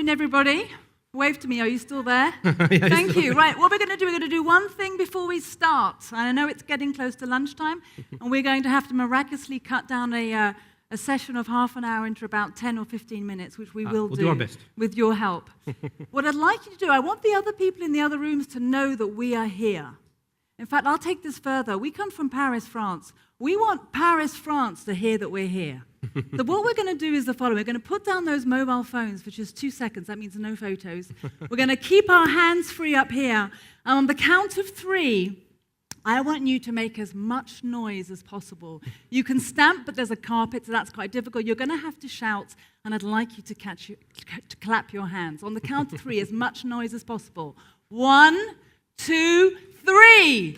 afternoon, everybody. Wave to me. Are you still there? Yeah, Thank you. Right, what we're going to do one thing before we start. And I know it's getting close to lunchtime, and we're going to have to miraculously cut down a session of half an hour into about 10 or 15 minutes, which we'll do our best. With your help. What I'd like you to do, I want the other people in the other rooms to know that we are here. In fact, I'll take this further. We come from Paris, France. We want Paris, France to hear that we're here. So what we're going to do is the following. We're going to put down those mobile phones for just 2 seconds. That means no photos. We're going to keep our hands free up here. And on the count of 3, I want you to make as much noise as possible. You can stamp, but there's a carpet, so that's quite difficult. You're going to have to shout, and I'd like you to clap your hands. On the count of 3, as much noise as possible. 1, 2, 3.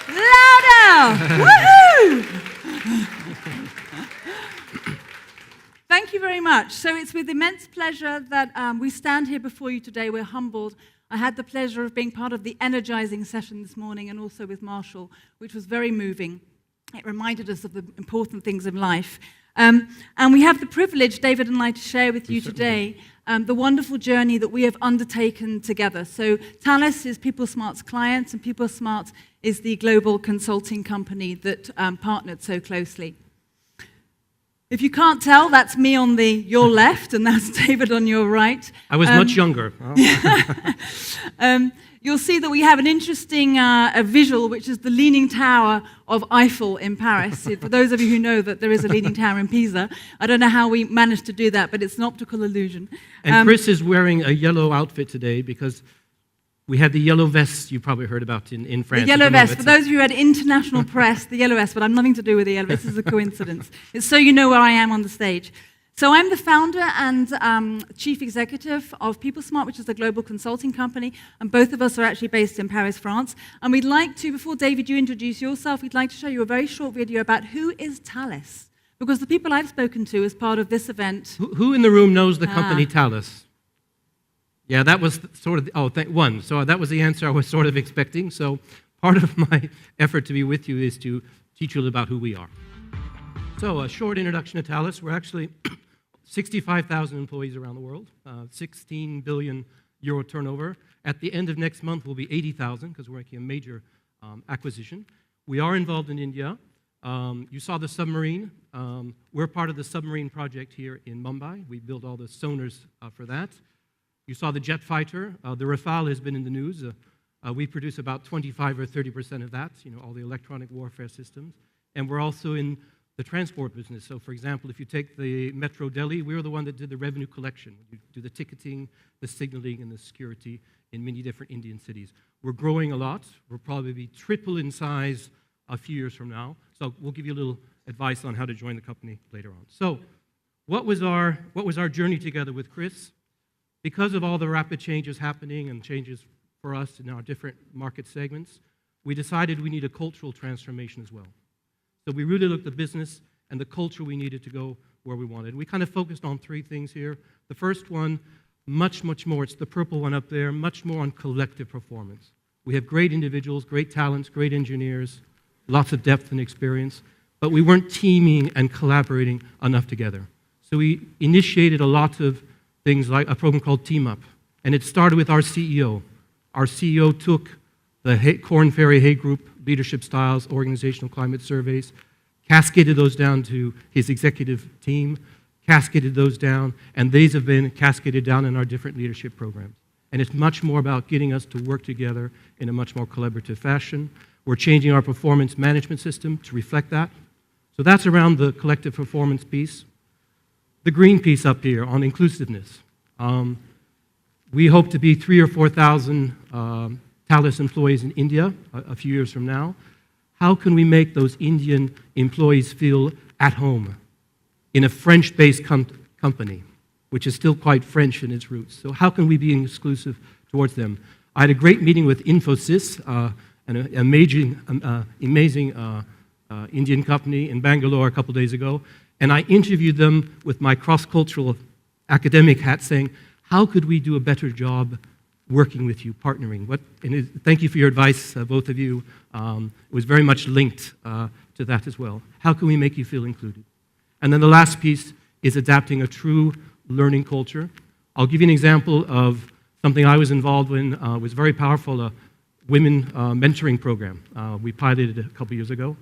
Louder! Woohoo! Thank you very much. So it's with immense pleasure that we stand here before you today. We're humbled. I had the pleasure of being part of the energizing session this morning and also with Marshall, which was very moving. It reminded us of the important things in life. And we have the privilege, David and I, to share with you today the wonderful journey that we have undertaken together. So Thales is PeopleSmart's client, and PeopleSmart is the global consulting company that partnered so closely. If you can't tell, that's me on your left, and that's David on your right. I was much younger. You'll see that we have an interesting visual, which is the Leaning Tower of Eiffel in Paris. For those of you who know that there is a Leaning Tower in Pisa, I don't know how we managed to do that, but it's an optical illusion. And Chris is wearing a yellow outfit today because we had the yellow vest you probably heard about in France. The yellow vest. For those of you who had international press, the yellow vest, but I'm nothing to do with the yellow vest. This is a coincidence. It's so you know where I am on the stage. So I'm the founder and chief executive of PeopleSmart, which is a global consulting company, and both of us are actually based in Paris, France. And we'd like to, before David, you introduce yourself, we'd like to show you a very short video about who is Thales. Because the people I've spoken to as part of this event... Who in the room knows the company Thales? Yeah, that was sort of, one. So that was the answer I was sort of expecting. So part of my effort to be with you is to teach you about who we are. So a short introduction to Thales. We're actually 65,000 employees around the world, 16 billion euro turnover. At the end of next month, we'll be 80,000 because we're making a major acquisition. We are involved in India. You saw the submarine. We're part of the submarine project here in Mumbai. We build all the sonars for that. You saw the jet fighter. The Rafale has been in the news. We produce about 25 or 30% of that, all the electronic warfare systems. And we're also in the transport business. So, for example, if you take the Metro Delhi, we were the one that did the revenue collection. You do the ticketing, the signaling, and the security in many different Indian cities. We're growing a lot. We'll probably be triple in size a few years from now. So we'll give you a little advice on how to join the company later on. So what was our journey together with Chris? Because of all the rapid changes happening and changes for us in our different market segments, we decided we need a cultural transformation as well. So we really looked at the business and the culture we needed to go where we wanted. We kind of focused on 3 things here. The first one, much more, it's the purple one up there, much more on collective performance. We have great individuals, great talents, great engineers, lots of depth and experience, but we weren't teaming and collaborating enough together. So we initiated a lot of things like a program called Team Up. And it started with our CEO. Our CEO took the Korn Ferry Hay Group leadership styles, organizational climate surveys, cascaded those down to his executive team, cascaded those down, and these have been cascaded down in our different leadership programs. And it's much more about getting us to work together in a much more collaborative fashion. We're changing our performance management system to reflect that. So that's around the collective performance piece. The green piece up here on inclusiveness. We hope to be 3,000 or 4,000 Thales employees in India a few years from now. How can we make those Indian employees feel at home in a French-based company, which is still quite French in its roots? So how can we be exclusive towards them? I had a great meeting with Infosys, an amazing Indian company in Bangalore a couple days ago, and I interviewed them with my cross-cultural academic hat saying, how could we do a better job working with you, partnering? Thank you for your advice, both of you. It was very much linked to that as well. How can we make you feel included? And then the last piece is adapting a true learning culture. I'll give you an example of something I was involved in. It was very powerful, a women mentoring program. We piloted it a couple years ago.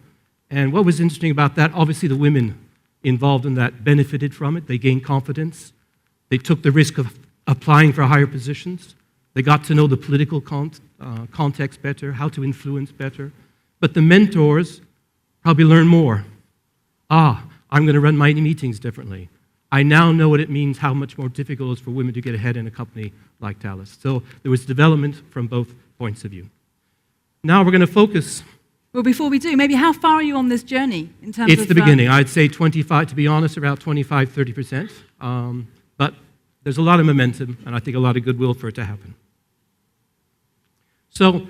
And what was interesting about that, obviously the women involved in that benefited from it. They gained confidence. They took the risk of applying for higher positions. They got to know the political context better, how to influence better. But the mentors probably learned more. I'm going to run my meetings differently. I now know what it means, how much more difficult it is for women to get ahead in a company like Thales. So there was development from both points of view. Now we're going to focus. Well, before we do, maybe how far are you on this journey in terms of... It's the beginning. I'd say 25, to be honest, about 25, 30%. But there's a lot of momentum, and I think a lot of goodwill for it to happen. So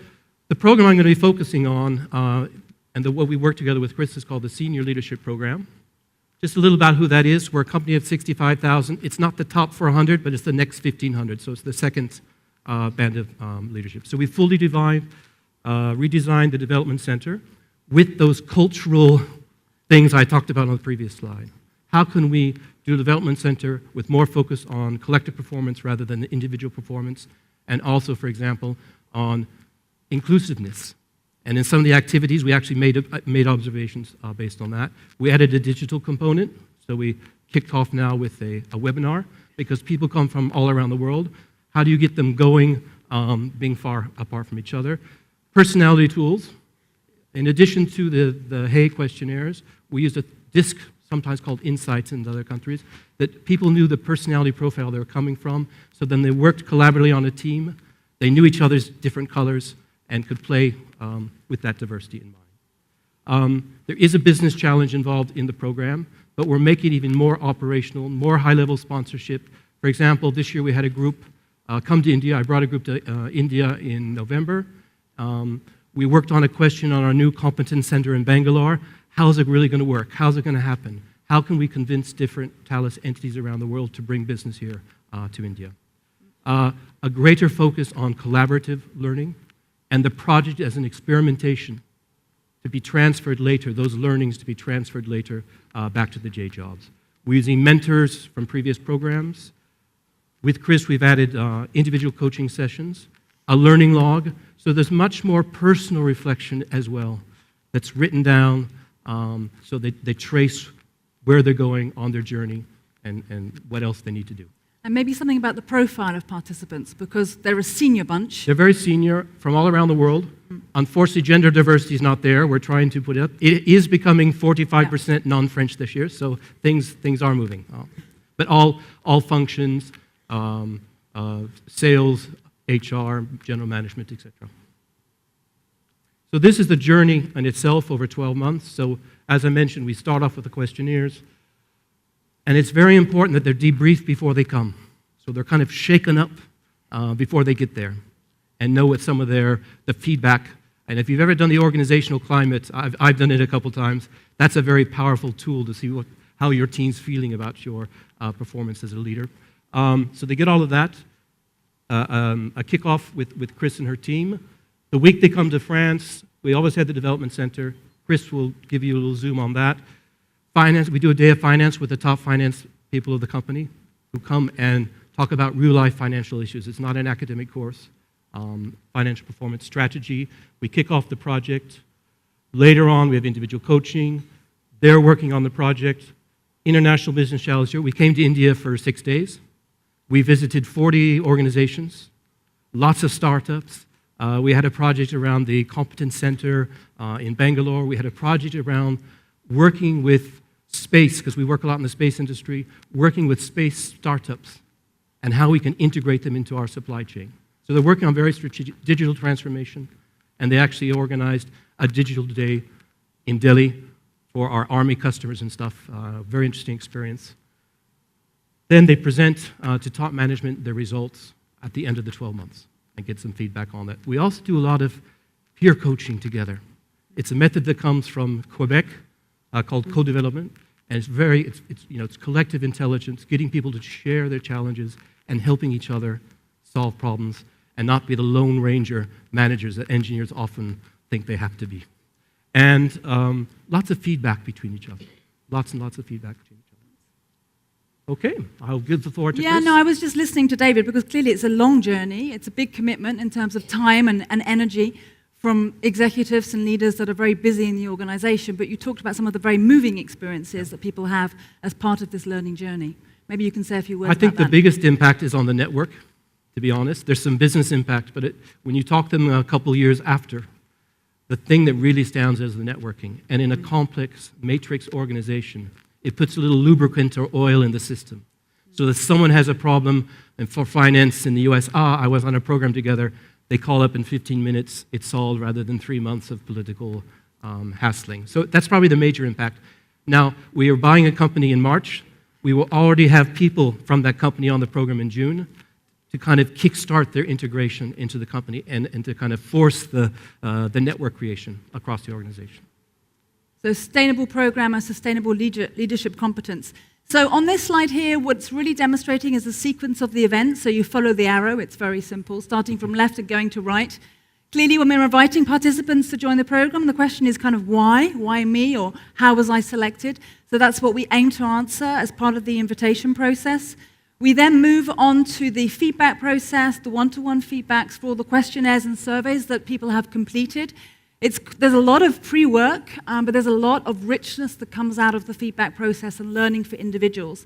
the program I'm going to be focusing on, what we work together with Chris, is called the Senior Leadership Program. Just a little about who that is. We're a company of 65,000. It's not the top 400, but it's the next 1,500. So it's the second band of leadership. So we fully redesigned the development center with those cultural things I talked about on the previous slide. How can we do a development center with more focus on collective performance rather than individual performance, and also, for example, on inclusiveness. And in some of the activities, we actually made observations based on that. We added a digital component, so we kicked off now with a webinar, because people come from all around the world. How do you get them going, being far apart from each other? Personality tools. In addition to the Hay questionnaires, we used a disc, sometimes called Insights in other countries, that people knew the personality profile they were coming from, so then they worked collaboratively on a team. They knew each other's different colors and could play with that diversity in mind. There is a business challenge involved in the program, but we're making it even more operational, more high-level sponsorship. For example, this year we had a group come to India. I brought a group to India in November. We worked on a question on our new competence center in Bangalore. How is it really going to work? How's it going to happen? How can we convince different Thales entities around the world to bring business here to India? A greater focus on collaborative learning, and the project as an experimentation to be transferred later, those learnings to be transferred later back to the J jobs. We're using mentors from previous programs. With Chris, we've added individual coaching sessions, a learning log, so there's much more personal reflection as well that's written down, so they trace where they're going on their journey and what else they need to do. And maybe something about the profile of participants, because they're a senior bunch. They're very senior from all around the world. Unfortunately, gender diversity is not there. We're trying to put it up. It is becoming 45% non-French this year, so things are moving. But all functions, sales, HR, general management, etc. So this is the journey in itself over 12 months. So as I mentioned, we start off with the questionnaires. And it's very important that they're debriefed before they come. So they're kind of shaken up before they get there and know what some of the feedback. And if you've ever done the organizational climate, I've done it a couple times, that's a very powerful tool to see how your team's feeling about your performance as a leader. So they get all of that. A kickoff with Chris and her team. The week they come to France, we always had the development center. Chris will give you a little zoom on that. Finance, we do a day of finance with the top finance people of the company who come and talk about real-life financial issues. It's not an academic course. Financial performance strategy. We kick off the project. Later on, we have individual coaching. They're working on the project. International Business Challenger. We came to India for 6 days. We visited 40 organizations, lots of startups. We had a project around the Competence Center in Bangalore. We had a project around working with space, because we work a lot in the space industry, working with space startups and how we can integrate them into our supply chain. So they're working on very strategic digital transformation, and they actually organized a digital day in Delhi for our Army customers and stuff. Very interesting experience. Then they present to top management their results at the end of the 12 months and get some feedback on that. We also do a lot of peer coaching together. It's a method that comes from Quebec, called co-development, and it's collective intelligence, getting people to share their challenges and helping each other solve problems and not be the lone ranger managers that engineers often think they have to be. And lots of feedback between each other. Lots and lots of feedback between each other. Okay, I'll give the floor to Yeah, Chris. no, I was just listening to David because clearly it's a long journey. It's a big commitment in terms of time and energy from executives and leaders that are very busy in the organization. But you talked about some of the very moving experiences that people have as part of this learning journey. Maybe you can say a few words I think about the biggest impact is on the network, to be honest. There's some business impact, but when you talk to them a couple years after, the thing that really stands is the networking. And in a complex matrix organization, it puts a little lubricant or oil in the system. So that someone has a problem, and for finance in the US, I was on a program together, they call up in 15 minutes, it's solved rather than 3 months of political hassling. So that's probably the major impact. Now, we are buying a company in March. We will already have people from that company on the program in June to kind of kickstart their integration into the company and to kind of force the network creation across the organization. So sustainable program and sustainable leadership competence. So on this slide here, what's really demonstrating is the sequence of the events. So you follow the arrow. It's very simple, starting from left and going to right. Clearly, when we're inviting participants to join the program, the question is kind of why? Why me? Or how was I selected? So that's what we aim to answer as part of the invitation process. We then move on to the feedback process, the one-to-one feedbacks for all the questionnaires and surveys that people have completed. There's a lot of pre-work, but there's a lot of richness that comes out of the feedback process and learning for individuals.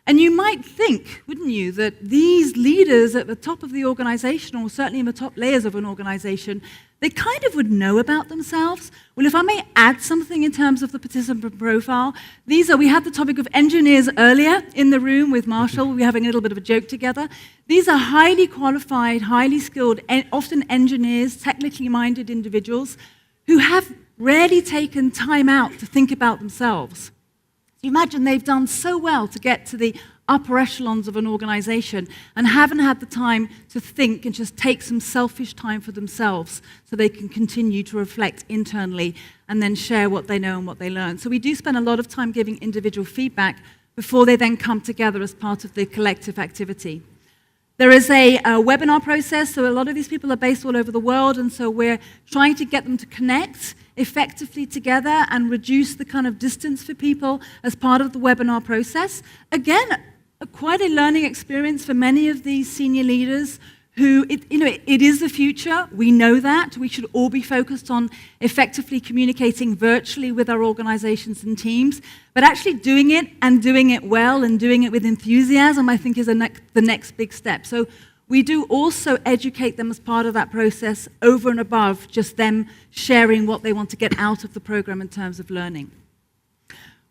And you might think, wouldn't you, that these leaders at the top of the organization, or certainly in the top layers of an organization, they kind of would know about themselves. Well, if I may add something in terms of the participant profile, we had the topic of engineers earlier in the room with Marshall. We were having a little bit of a joke together. These are highly qualified, highly skilled, often engineers, technically minded individuals who have rarely taken time out to think about themselves. You imagine they've done so well to get to the upper echelons of an organization and haven't had the time to think and just take some selfish time for themselves so they can continue to reflect internally and then share what they know and what they learn. So we do spend a lot of time giving individual feedback before they then come together as part of the collective activity. There is a webinar process, so a lot of these people are based all over the world, and so we're trying to get them to connect effectively together and reduce the kind of distance for people as part of the webinar process. Again, quite a learning experience for many of these senior leaders who, it is the future. We know that. We should all be focused on effectively communicating virtually with our organizations and teams, but actually doing it and doing it well and doing it with enthusiasm, I think, is the next big step. So we do also educate them as part of that process over and above just them sharing what they want to get out of the program in terms of learning.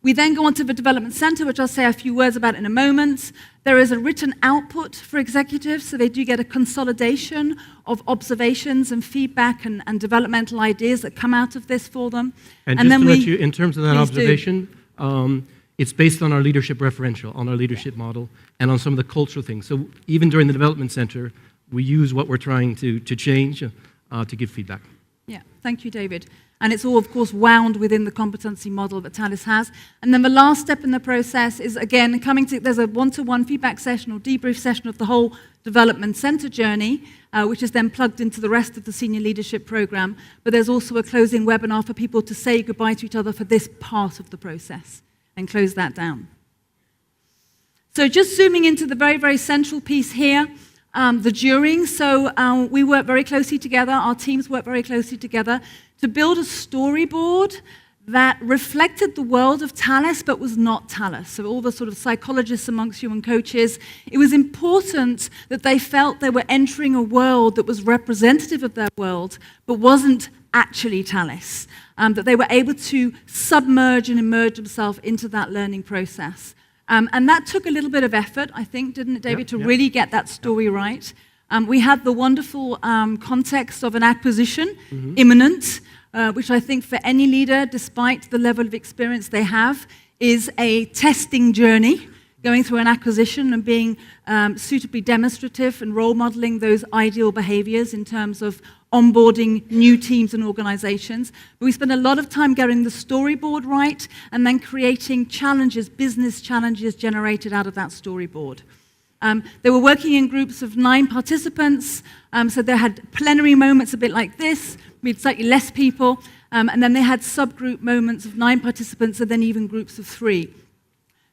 We then go on to the Development Center, which I'll say a few words about in a moment. There is a written output for executives, so they do get a consolidation of observations and feedback and developmental ideas that come out of this for them. And just to let you, in terms of that observation, it's based on our leadership referential, on our leadership model, and on some of the cultural things. So even during the Development Center, we use what we're trying to change to give feedback. Yeah, thank you, David. And it's all, of course, wound within the competency model that Thales has. And then the last step in the process is, again, there's a one-to-one feedback session or debrief session of the whole Development Center journey, which is then plugged into the rest of the senior leadership program. But there's also a closing webinar for people to say goodbye to each other for this part of the process and close that down. So just zooming into the very, very central piece here, the during. So we work very closely together, our teams work very closely together to build a storyboard that reflected the world of Thales but was not Thales. So all the sort of psychologists amongst you and coaches, it was important that they felt they were entering a world that was representative of their world but wasn't actually Thales, that they were able to submerge and immerse themselves into that learning process. And that took a little bit of effort, I think, didn't it, David, to really get that story right. We had the wonderful context of an acquisition, imminent, which I think for any leader, despite the level of experience they have, is a testing journey, going through an acquisition and being suitably demonstrative and role modeling those ideal behaviors in terms of onboarding new teams and organizations. But we spend a lot of time getting the storyboard right and then creating challenges, business challenges generated out of that storyboard. They were working in groups of 9 participants, so they had plenary moments a bit like this, with slightly less people, and then they had subgroup moments of 9 participants and then even groups of 3.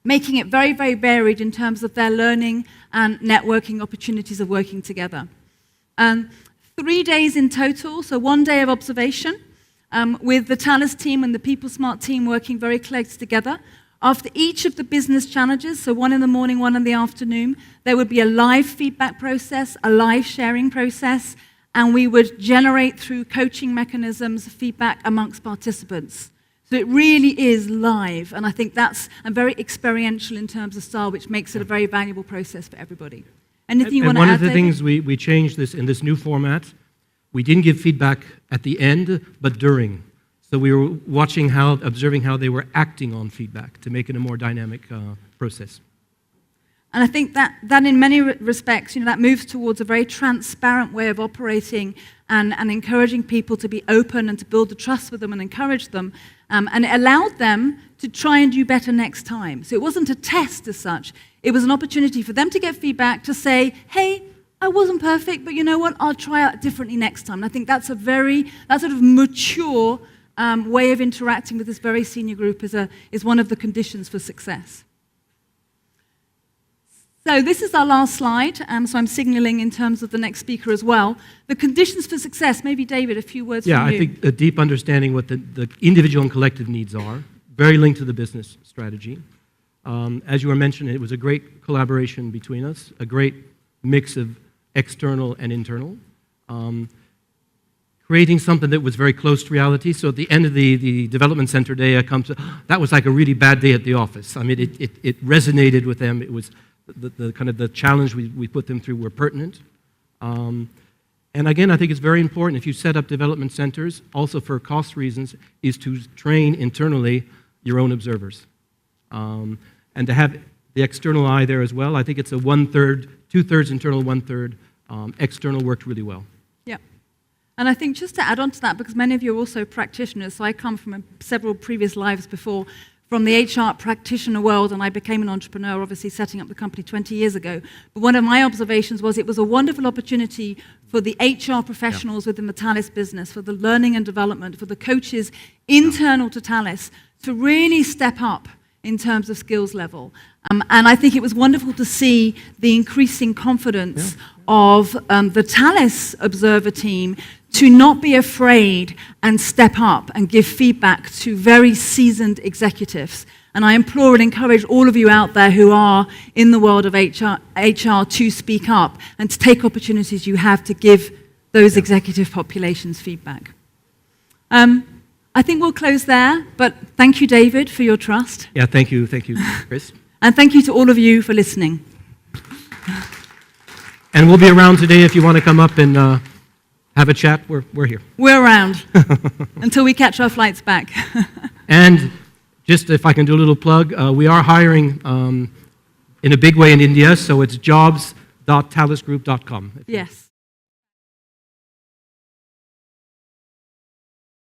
making it very, very varied in terms of their learning and networking opportunities of working together. 3 days in total, so 1 day of observation, with the Thales team and the PeopleSmart team working very close together. After each of the business challenges, so one in the morning, one in the afternoon, there would be a live feedback process, a live sharing process, and we would generate through coaching mechanisms feedback amongst participants. So it really is live, and I think that's very experiential in terms of style, which makes it a very valuable process for everybody. Anything you want to add, one of the David? things we changed this in this new format, we didn't give feedback at the end, but during. So we were observing how they were acting on feedback to make it a more dynamic process. And I think that in many respects, that moves towards a very transparent way of operating and encouraging people to be open and to build the trust with them and encourage them. And it allowed them to try and do better next time. So it wasn't a test as such. It was an opportunity for them to get feedback, to say, hey, I wasn't perfect, but you know what? I'll try out differently next time. And I think that's that sort of mature way of interacting with this very senior group is one of the conditions for success. So this is our last slide, so I'm signaling in terms of the next speaker as well. The conditions for success, maybe David, a few words from you. Yeah, I think a deep understanding what the individual and collective needs are, very linked to the business strategy. As you were mentioning, it was a great collaboration between us, a great mix of external and internal. Creating something that was very close to reality. So at the end of the development center day, that was like a really bad day at the office. I mean, it resonated with them. It was the kind of the challenge we put them through were pertinent. And again, I think it's very important if you set up development centers, also for cost reasons, is to train internally your own observers. And to have the external eye there as well. I think it's a 1/3, 2/3 internal, 1/3 external worked really well. Yeah. And I think just to add on to that, because many of you are also practitioners, so I come from several previous lives before, from the HR practitioner world, and I became an entrepreneur, obviously setting up the company 20 years ago. But one of my observations was it was a wonderful opportunity for the HR professionals within the Thales business, for the learning and development, for the coaches internal to Thales, to really step up in terms of skills level. And I think it was wonderful to see the increasing confidence of the Thales Observer team to not be afraid and step up and give feedback to very seasoned executives. And I implore and encourage all of you out there who are in the world of HR to speak up and to take opportunities you have to give those executive populations feedback. I think we'll close there, but thank you, David, for your trust. Yeah, thank you, Chris. And thank you to all of you for listening. And we'll be around today if you want to come up and have a chat. We're here. We're around until we catch our flights back. And just if I can do a little plug, we are hiring in a big way in India, so it's jobs.thalesgroup.com. Yes.